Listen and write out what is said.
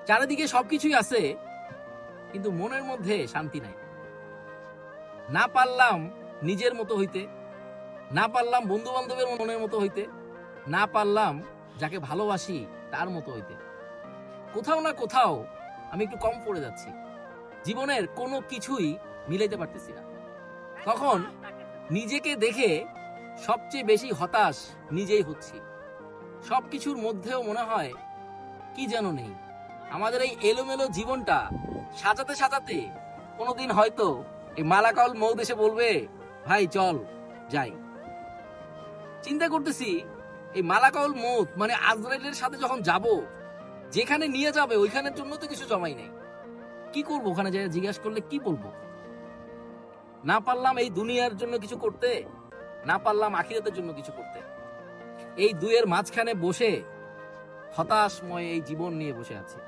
চারিদিকে সবকিছুই আছে, কিন্তু মনের মধ্যে শান্তি নাই। না পারলাম নিজের মতো হইতে, না পারলাম বন্ধু বান্ধবের মনের মতো হইতে, না পারলাম যাকে ভালোবাসি তার মতো হইতে। কোথাও না কোথাও আমি একটু কম পড়ে যাচ্ছি, জীবনের কোনো কিছুই মিলাইতে পারতেছি না। তখন নিজেকে দেখে সবচেয়ে বেশি হতাশ নিজেই হচ্ছি। সবকিছুর মধ্যেও মনে হয় কি যেন নেই। আমাদের এই এলোমেলো জীবনটা সাজাতে সাজাতে কোনোদিন হয়তো এই মালাকাউল মৌত এসে বলবে, ভাই চল যাই। চিন্তা করতেছি এই মালাকাউল মৌত মানে আজরাইলের সাথে যখন যাব, যেখানে নিয়ে যাবে ওইখানের জন্য তো কিছু জমাই নেই। কি করবো ওখানে যাই? জিজ্ঞাসা করলে কি বলবো? না পারলাম এই দুনিয়ার জন্য কিছু করতে, না পারলাম আখিরাতের জন্য কিছু করতে। এই দুয়ের মাঝখানে বসে হতাশময় এই জীবন নিয়ে বসে আছি।